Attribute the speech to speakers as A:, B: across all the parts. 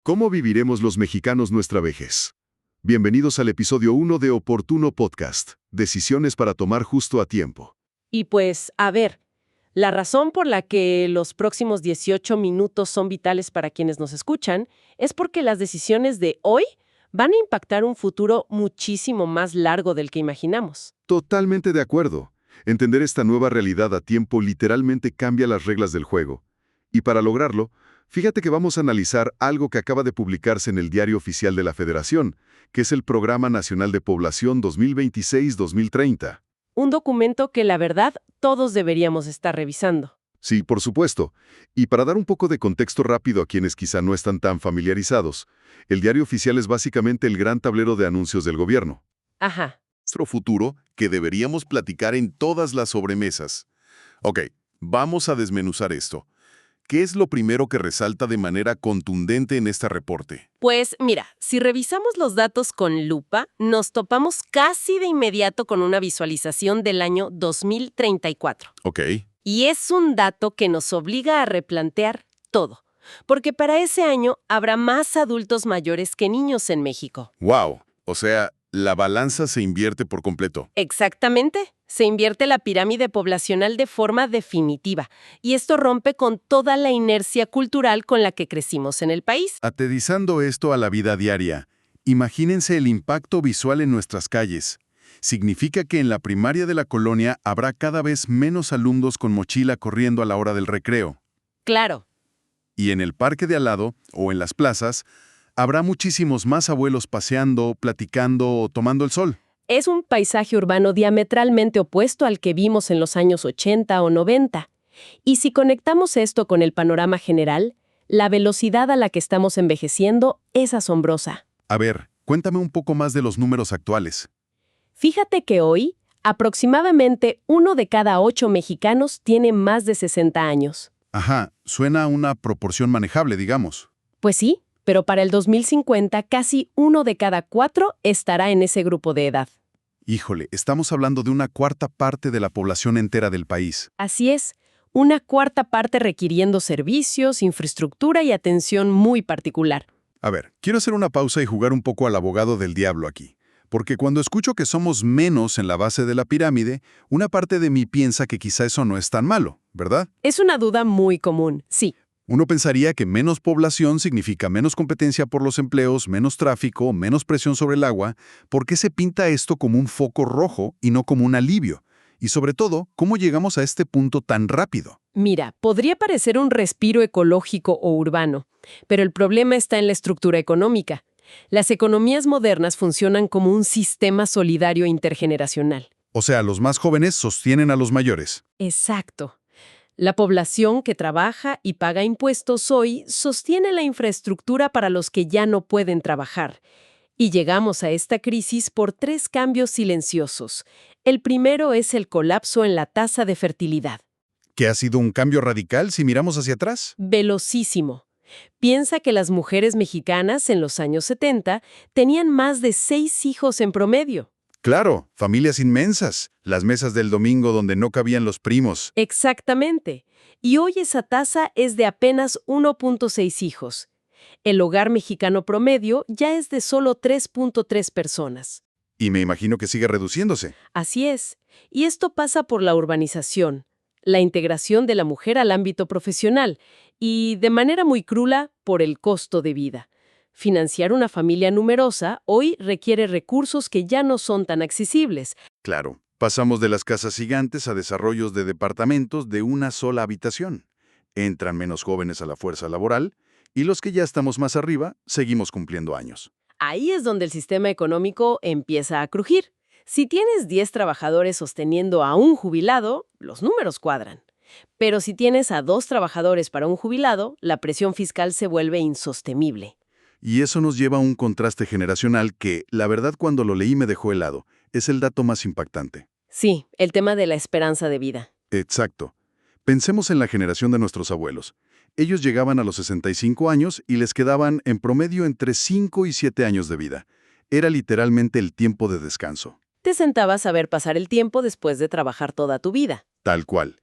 A: ¿Cómo viviremos los mexicanos nuestra vejez? Bienvenidos al episodio 1 de Oportuno Podcast, Decisiones para tomar justo a tiempo.
B: Y pues, a ver, la razón por la que los próximos 18 minutos son vitales para quienes nos escuchan es porque las decisiones de hoy van a impactar un futuro muchísimo más largo del que imaginamos.
A: Totalmente de acuerdo. Entender esta nueva realidad a tiempo literalmente cambia las reglas del juego. Y para lograrlo, fíjate que vamos a analizar algo que acaba de publicarse en el Diario Oficial de la Federación, que es el Programa Nacional de Población 2026-2030.
B: Un documento que, la verdad, todos deberíamos estar revisando.
A: Sí, por supuesto. Y para dar un poco de contexto rápido a quienes quizá no están tan familiarizados, el Diario Oficial es básicamente el gran tablero de anuncios del gobierno.
B: Ajá.
C: Nuestro futuro que deberíamos platicar en todas las sobremesas. Ok, vamos a desmenuzar esto. ¿Qué es lo primero que resalta de manera contundente en este reporte?
B: Pues mira, si revisamos los datos con lupa, nos topamos casi de inmediato con una visualización del año 2034.
C: Ok,
B: Y es un dato que nos obliga a replantear todo, porque para ese año habrá más adultos mayores que niños en México.
C: wow, o sea, la balanza se invierte por completo.
B: Exactamente. Se invierte la pirámide poblacional de forma definitiva, y esto rompe con toda la inercia cultural con la que crecimos en el país.
C: Atedizando esto a la vida diaria, imagínense el impacto visual en nuestras calles. Significa que en la primaria de la colonia habrá cada vez menos alumnos con mochila corriendo a la hora del recreo.
B: Claro.
C: Y en el parque de al lado, o en las plazas, habrá muchísimos más abuelos paseando, platicando o tomando el sol.
B: Es un paisaje urbano diametralmente opuesto al que vimos en los años 80 o 90. Y si conectamos esto con el panorama general, la velocidad a la que estamos envejeciendo es asombrosa.
C: A ver, cuéntame un poco más de los números actuales.
B: Fíjate que hoy, aproximadamente 1 de cada 8 mexicanos tiene más de 60 años.
C: Ajá, suena a una proporción manejable, digamos.
B: Pues sí, pero para el 2050 casi 1 de cada 4 estará en ese grupo de edad.
C: Híjole, estamos hablando de una cuarta parte de la población entera del país.
B: Así es, una cuarta parte requiriendo servicios, infraestructura y atención muy particular.
C: A ver, quiero hacer una pausa y jugar un poco al abogado del diablo aquí. Porque cuando escucho que somos menos en la base de la pirámide, una parte de mí piensa que quizá eso no es tan malo, ¿verdad?
B: Es una duda muy común, sí.
C: Uno pensaría que menos población significa menos competencia por los empleos, menos tráfico, menos presión sobre el agua. ¿Por qué se pinta esto como un foco rojo y no como un alivio? Y sobre todo, ¿cómo llegamos a este punto tan rápido?
B: Mira, podría parecer un respiro ecológico o urbano, pero el problema está en la estructura económica. Las economías modernas funcionan como un sistema solidario intergeneracional.
C: O sea, los más jóvenes sostienen a los mayores.
B: Exacto. La población que trabaja y paga impuestos hoy sostiene la infraestructura para los que ya no pueden trabajar. Y llegamos a esta crisis por 3 cambios silenciosos. El primero es el colapso en la tasa de fertilidad.
C: ¿Que ha sido un cambio radical si miramos hacia atrás?
B: Velocísimo. Piensa que las mujeres mexicanas en los años 70 tenían más de 6 hijos en promedio.
C: Claro, familias inmensas, las mesas del domingo donde no cabían los primos.
B: Exactamente. Y hoy esa tasa es de apenas 1.6 hijos. El hogar mexicano promedio ya es de solo 3.3 personas.
C: Y me imagino que sigue reduciéndose.
B: Así es. Y esto pasa por la urbanización, la integración de la mujer al ámbito profesional y, de manera muy crula, por el costo de vida. Financiar una familia numerosa hoy requiere recursos que ya no son tan accesibles.
C: Claro, pasamos de las casas gigantes a desarrollos de departamentos de una sola habitación. Entran menos jóvenes a la fuerza laboral y los que ya estamos más arriba seguimos cumpliendo años.
B: Ahí es donde el sistema económico empieza a crujir. Si tienes 10 trabajadores sosteniendo a un jubilado, los números cuadran. Pero si tienes a 2 trabajadores para un jubilado, la presión fiscal se vuelve insostenible.
C: Y eso nos lleva a un contraste generacional que, la verdad, cuando lo leí me dejó helado. Es el dato más impactante.
B: Sí, el tema de la esperanza de vida.
C: Exacto. Pensemos en la generación de nuestros abuelos. Ellos llegaban a los 65 años y les quedaban en promedio entre 5 y 7 años de vida. Era literalmente el tiempo de descanso.
B: Te sentabas a ver pasar el tiempo después de trabajar toda tu vida.
C: Tal cual.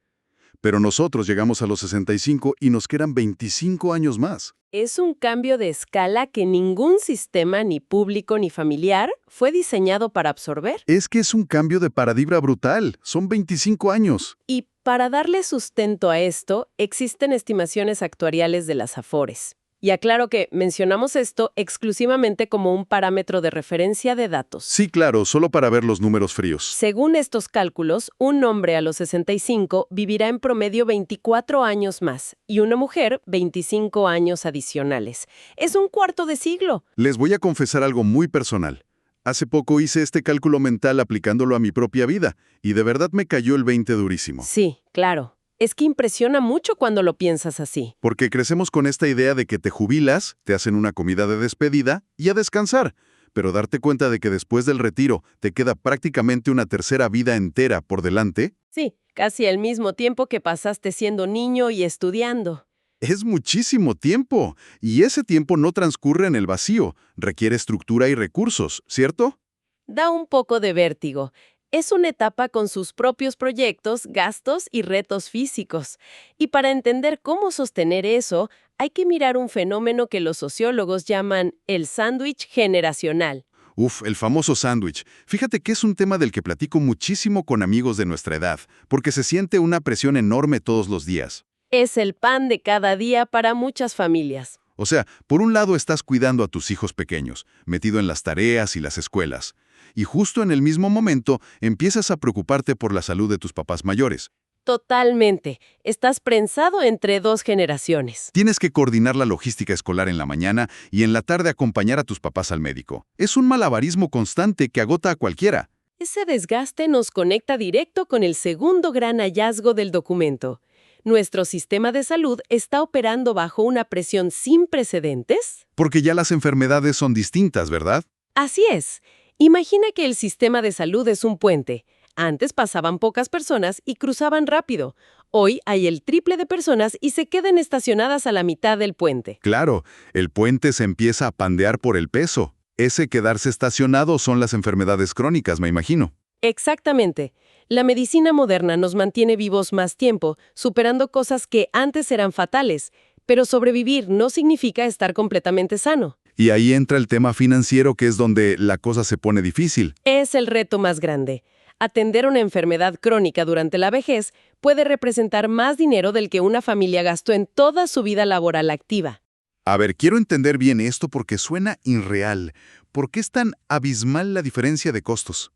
C: pero nosotros llegamos a los 65 y nos quedan 25 años más.
B: Es un cambio de escala que ningún sistema, ni público ni familiar, fue diseñado para absorber.
C: Es que es un cambio de paradigma brutal. Son 25 años.
B: Y para darle sustento a esto, existen estimaciones actuariales de las Afores. Y aclaro que mencionamos esto exclusivamente como un parámetro de referencia de datos.
C: Sí, claro, solo para ver los números fríos.
B: Según estos cálculos, un hombre a los 65 vivirá en promedio 24 años más y una mujer 25 años adicionales. Es un cuarto de siglo.
C: Les voy a confesar algo muy personal. Hace poco hice este cálculo mental aplicándolo a mi propia vida y de verdad me cayó el 20 durísimo.
B: Sí, claro. Es que impresiona mucho cuando lo piensas así.
C: Porque crecemos con esta idea de que te jubilas, te hacen una comida de despedida y a descansar. Pero darte cuenta de que después del retiro te queda prácticamente una tercera vida entera por delante,
B: Sí, casi el mismo tiempo que pasaste siendo niño y estudiando.
C: es muchísimo tiempo. Y ese tiempo no transcurre en el vacío, requiere estructura y recursos, ¿cierto?
B: Da un poco de vértigo. Es una etapa con sus propios proyectos, gastos y retos físicos. Y para entender cómo sostener eso, hay que mirar un fenómeno que los sociólogos llaman el sándwich generacional.
C: Uf, el famoso sándwich. Fíjate que es un tema del que platico muchísimo con amigos de nuestra edad, porque se siente una presión enorme todos los días.
B: Es el pan de cada día para muchas familias.
C: O sea, por un lado estás cuidando a tus hijos pequeños, metido en las tareas y las escuelas. Y justo en el mismo momento empiezas a preocuparte por la salud de tus papás mayores.
B: Totalmente. Estás prensado entre dos generaciones.
C: Tienes que coordinar la logística escolar en la mañana y en la tarde acompañar a tus papás al médico. Es un malabarismo constante que agota a cualquiera.
B: Ese desgaste nos conecta directo con el segundo gran hallazgo del documento. ¿Nuestro sistema de salud está operando bajo una presión sin precedentes?
C: Porque ya las enfermedades son distintas, ¿verdad?
B: Así es. Imagina que el sistema de salud es un puente. Antes pasaban pocas personas y cruzaban rápido. Hoy hay el triple de personas y se quedan estacionadas a la mitad del puente.
C: Claro, el puente se empieza a pandear por el peso. Ese quedarse estacionado son las enfermedades crónicas, me imagino.
B: Exactamente. La medicina moderna nos mantiene vivos más tiempo, superando cosas que antes eran fatales. Pero sobrevivir no significa estar completamente sano.
C: Y ahí entra el tema financiero, que es donde la cosa se pone difícil.
B: Es el reto más grande. Atender una enfermedad crónica durante la vejez puede representar más dinero del que una familia gastó en toda su vida laboral activa.
C: A ver, quiero entender bien esto porque suena irreal. ¿Por qué es tan abismal la diferencia de costos?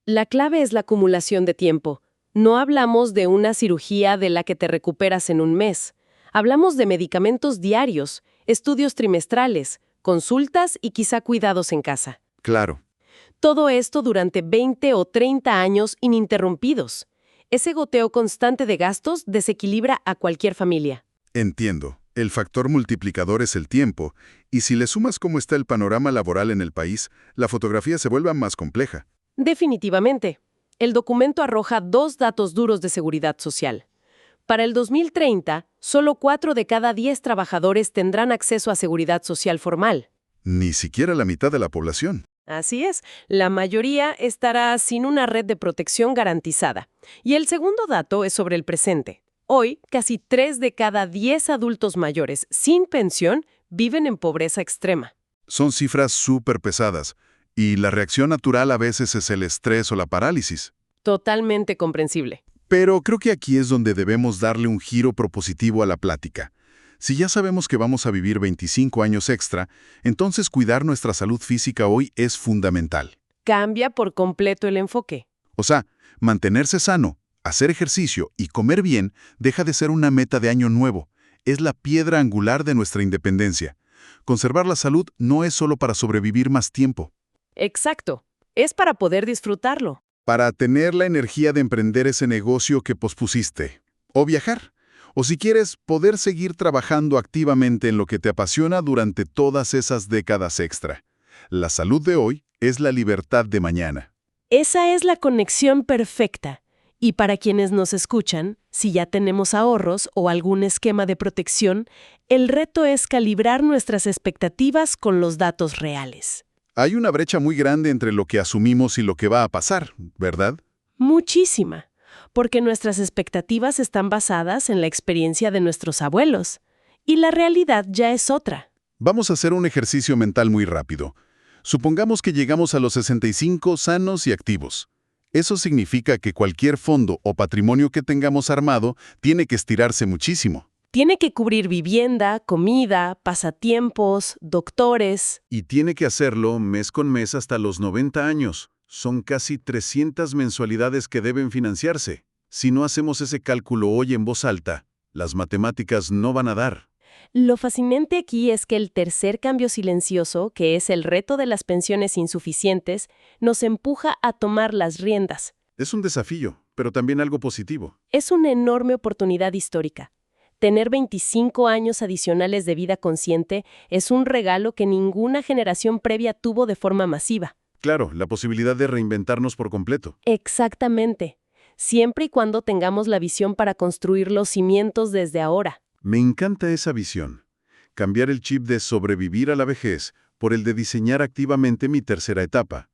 B: La clave es la acumulación de tiempo. No hablamos de una cirugía de la que te recuperas en un mes. Hablamos de medicamentos diarios, estudios trimestrales, consultas y quizá cuidados en casa.
C: Claro.
B: Todo esto durante 20 o 30 años ininterrumpidos. Ese goteo constante de gastos desequilibra a cualquier familia.
C: Entiendo. El factor multiplicador es el tiempo, y si le sumas cómo está el panorama laboral en el país, la fotografía se vuelve más compleja.
B: Definitivamente. El documento arroja dos datos duros de seguridad social. Para el 2030, solo 4 de cada 10 trabajadores tendrán acceso a seguridad social formal.
C: Ni siquiera la mitad de la población.
B: Así es, la mayoría estará sin una red de protección garantizada. Y el segundo dato es sobre el presente. Hoy, casi 3 de cada 10 adultos mayores sin pensión viven en pobreza extrema.
C: Son cifras súper pesadas, y la reacción natural a veces es el estrés o la parálisis.
B: Totalmente comprensible.
C: Pero creo que aquí es donde debemos darle un giro propositivo a la plática. Si ya sabemos que vamos a vivir 25 años extra, entonces cuidar nuestra salud física hoy es fundamental.
B: Cambia por completo el enfoque.
C: O sea, mantenerse sano, hacer ejercicio y comer bien deja de ser una meta de año nuevo. Es la piedra angular de nuestra independencia. Conservar la salud no es solo para sobrevivir más tiempo.
B: Exacto. Es para poder disfrutarlo.
C: Para tener la energía de emprender ese negocio que pospusiste. O viajar. O si quieres, poder seguir trabajando activamente en lo que te apasiona durante todas esas décadas extra. La salud de hoy es la libertad de mañana.
B: Esa es la conexión perfecta. Y para quienes nos escuchan, si ya tenemos ahorros o algún esquema de protección, el reto es calibrar nuestras expectativas con los datos reales.
C: Hay una brecha muy grande entre lo que asumimos y lo que va a pasar, ¿verdad?
B: Muchísima. porque nuestras expectativas están basadas en la experiencia de nuestros abuelos, y la realidad ya es otra.
C: Vamos a hacer un ejercicio mental muy rápido. Supongamos que llegamos a los 65 sanos y activos. Eso significa que cualquier fondo o patrimonio que tengamos armado tiene que estirarse muchísimo.
B: Tiene que cubrir vivienda, comida, pasatiempos, doctores.
C: Y tiene que hacerlo mes con mes hasta los 90 años. Son casi 300 mensualidades que deben financiarse. Si no hacemos ese cálculo hoy en voz alta, las matemáticas no van a dar.
B: Lo fascinante aquí es que el tercer cambio silencioso, que es el reto de las pensiones insuficientes, nos empuja a tomar las riendas.
C: Es un desafío, pero también algo positivo.
B: Es una enorme oportunidad histórica. Tener 25 años adicionales de vida consciente es un regalo que ninguna generación previa tuvo de forma masiva.
C: Claro, la posibilidad de reinventarnos por completo.
B: Exactamente. Siempre y cuando tengamos la visión para construir los cimientos desde ahora.
C: Me encanta esa visión. Cambiar el chip de sobrevivir a la vejez por el de diseñar activamente mi tercera etapa.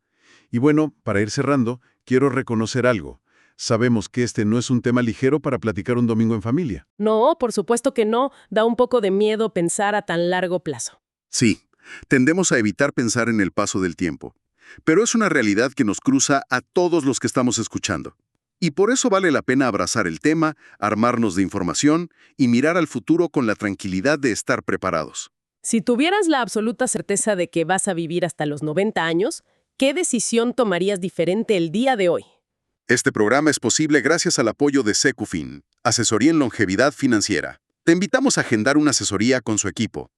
C: Y bueno, para ir cerrando, quiero reconocer algo. Sabemos que este no es un tema ligero para platicar un domingo en familia.
B: No, por supuesto que no. Da un poco de miedo pensar a tan largo plazo.
D: Sí, tendemos a evitar pensar en el paso del tiempo. Pero es una realidad que nos cruza a todos los que estamos escuchando. Y por eso vale la pena abrazar el tema, armarnos de información y mirar al futuro con la tranquilidad de estar preparados.
B: Si tuvieras la absoluta certeza de que vas a vivir hasta los 90 años, ¿qué decisión tomarías diferente el día de hoy?
D: Este programa es posible gracias al apoyo de Secufin, Asesoría en Longevidad Financiera. Te invitamos a agendar una asesoría con su equipo.